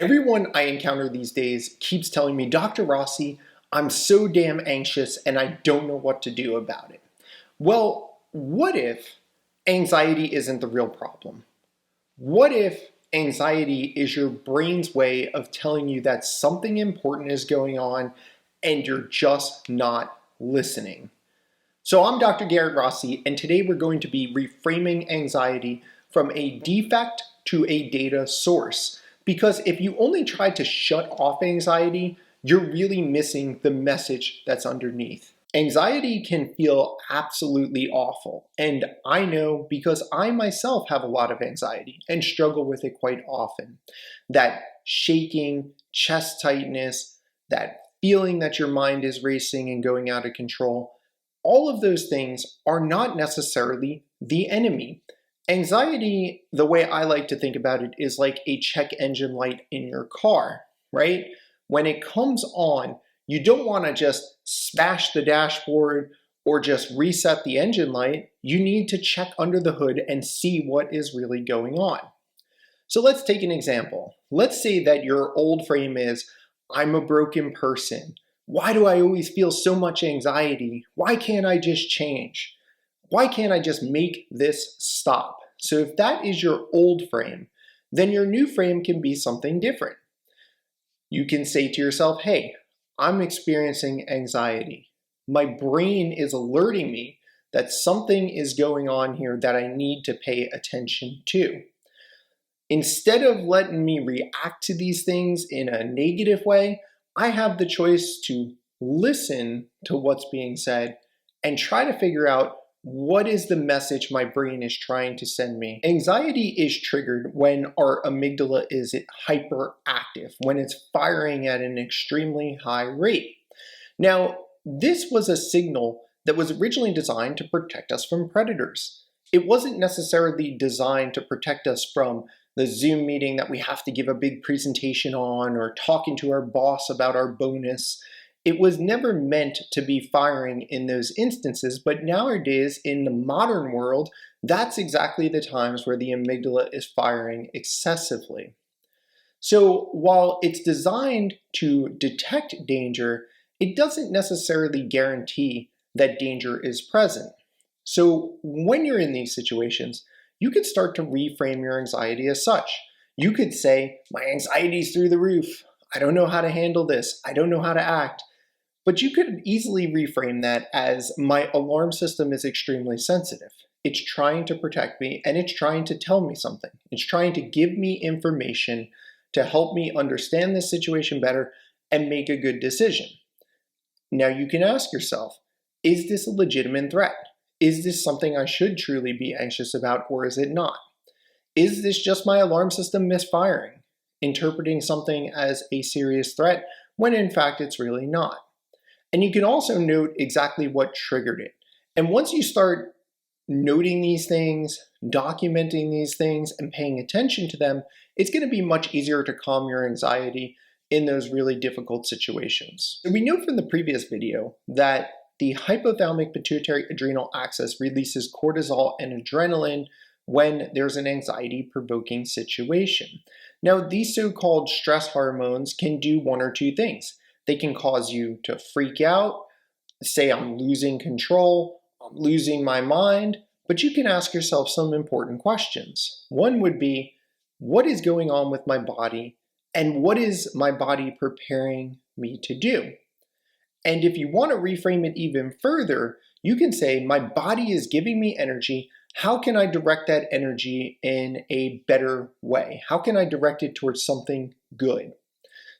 Everyone I encounter these days keeps telling me, Dr. Rossi, I'm so damn anxious and I don't know what to do about it. Well, what if anxiety isn't the real problem? What if anxiety is your brain's way of telling you that something important is going on and you're just not listening? So I'm Dr. Garrett Rossi, and today we're going to be reframing anxiety from a defect to a data source. Because if you only try to shut off anxiety, you're really missing the message that's underneath. Anxiety can feel absolutely awful, and I know because I myself have a lot of anxiety and struggle with it quite often. That shaking, chest tightness, that feeling that your mind is racing and going out of control, all of those things are not necessarily the enemy. Anxiety, the way I like to think about it, is like a check engine light in your car, right? When it comes on, you don't want to just smash the dashboard or just reset the engine light. You need to check under the hood and see what is really going on. So let's take an example. Let's say that your old frame is, I'm a broken person. Why do I always feel so much anxiety? Why can't I just change? Why can't I just make this stop? So if that is your old frame, then your new frame can be something different. You can say to yourself, hey, I'm experiencing anxiety. My brain is alerting me that something is going on here that I need to pay attention to. Instead of letting me react to these things in a negative way, I have the choice to listen to what's being said and try to figure out what is the message my brain is trying to send me. Anxiety is triggered when our amygdala is hyperactive, when it's firing at an extremely high rate. Now, this was a signal that was originally designed to protect us from predators. It wasn't necessarily designed to protect us from the Zoom meeting that we have to give a big presentation on or talking to our boss about our bonus. It was never meant to be firing in those instances, but nowadays in the modern world, that's exactly the times where the amygdala is firing excessively. So while it's designed to detect danger, it doesn't necessarily guarantee that danger is present. So when you're in these situations, you could start to reframe your anxiety as such. You could say, my anxiety's through the roof. I don't know how to handle this. I don't know how to act. But you could easily reframe that as my alarm system is extremely sensitive. It's trying to protect me and it's trying to tell me something. It's trying to give me information to help me understand this situation better and make a good decision. Now you can ask yourself, is this a legitimate threat? Is this something I should truly be anxious about, or is it not? Is this just my alarm system misfiring, interpreting something as a serious threat when in fact it's really not? And you can also note exactly what triggered it. And once you start noting these things, documenting these things, and paying attention to them, it's going to be much easier to calm your anxiety in those really difficult situations. We know from the previous video that the hypothalamic pituitary adrenal axis releases cortisol and adrenaline when there's an anxiety-provoking situation. Now, these so-called stress hormones can do one or two things. They can cause you to freak out, say I'm losing control, I'm losing my mind, but you can ask yourself some important questions. One would be, what is going on with my body and what is my body preparing me to do? And if you want to reframe it even further, you can say, my body is giving me energy. How can I direct that energy in a better way? How can I direct it towards something good?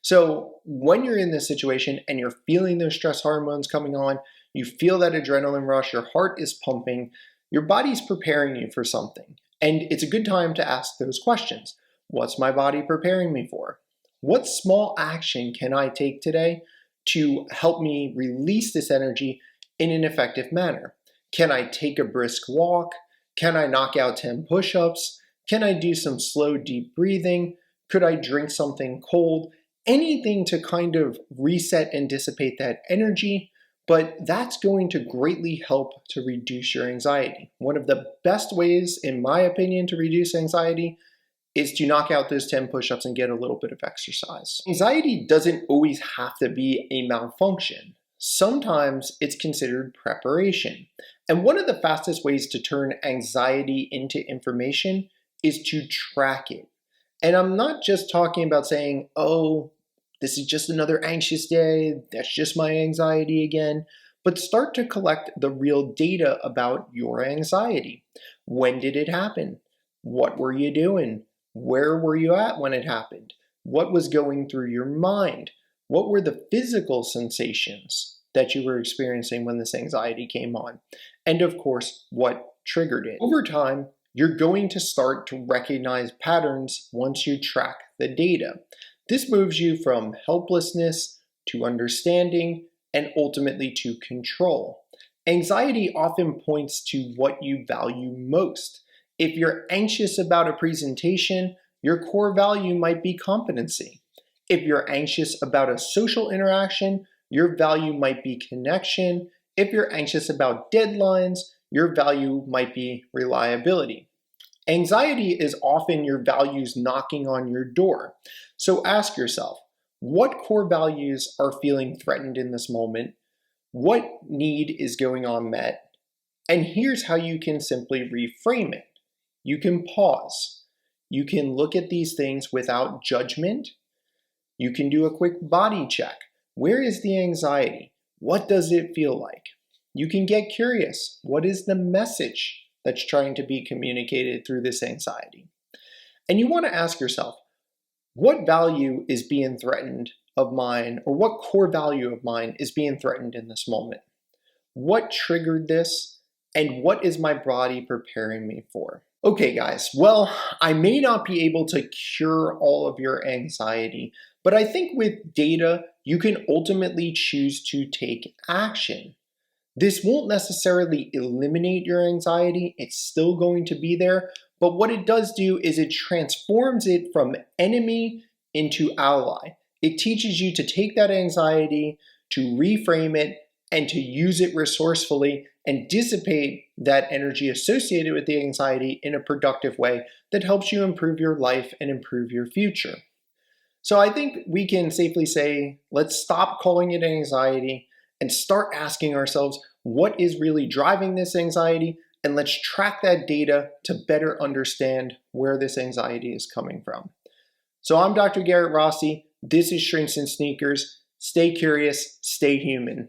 So when you're in this situation and you're feeling those stress hormones coming on, you feel that adrenaline rush, your heart is pumping, your body's preparing you for something. And it's a good time to ask those questions. What's my body preparing me for? What small action can I take today to help me release this energy in an effective manner? Can I take a brisk walk? Can I knock out 10 push-ups? Can I do some slow, deep breathing? Could I drink something cold? Anything to kind of reset and dissipate that energy, but that's going to greatly help to reduce your anxiety. One of the best ways, in my opinion, to reduce anxiety is to knock out those 10 push-ups and get a little bit of exercise. Anxiety doesn't always have to be a malfunction. Sometimes it's considered preparation. And one of the fastest ways to turn anxiety into information is to track it. And I'm not just talking about saying, oh, this is just another anxious day, that's just my anxiety again, but start to collect the real data about your anxiety. When did it happen? What were you doing? Where were you at when it happened? What was going through your mind? What were the physical sensations that you were experiencing when this anxiety came on? And of course, what triggered it? Over time, you're going to start to recognize patterns once you track the data. This moves you from helplessness to understanding and ultimately to control. Anxiety often points to what you value most. If you're anxious about a presentation, your core value might be competency. If you're anxious about a social interaction, your value might be connection. If you're anxious about deadlines, your value might be reliability. Anxiety is often your values knocking on your door. So ask yourself, what core values are feeling threatened in this moment? What need is going unmet? And here's how you can simply reframe it. You can pause. You can look at these things without judgment. You can do a quick body check. Where is the anxiety? What does it feel like? You can get curious. What is the message that's trying to be communicated through this anxiety? And you want to ask yourself, what value is being threatened of mine, or what core value of mine is being threatened in this moment? What triggered this? And what is my body preparing me for? Okay guys, well, I may not be able to cure all of your anxiety, but I think with data, you can ultimately choose to take action. This won't necessarily eliminate your anxiety, it's still going to be there, but what it does do is it transforms it from enemy into ally. It teaches you to take that anxiety, to reframe it, and to use it resourcefully and dissipate that energy associated with the anxiety in a productive way that helps you improve your life and improve your future. So I think we can safely say, let's stop calling it anxiety and start asking ourselves, what is really driving this anxiety? And let's track that data to better understand where this anxiety is coming from. So I'm Dr. Garrett Rossi. This is Shrinks and Sneakers. Stay curious, stay human.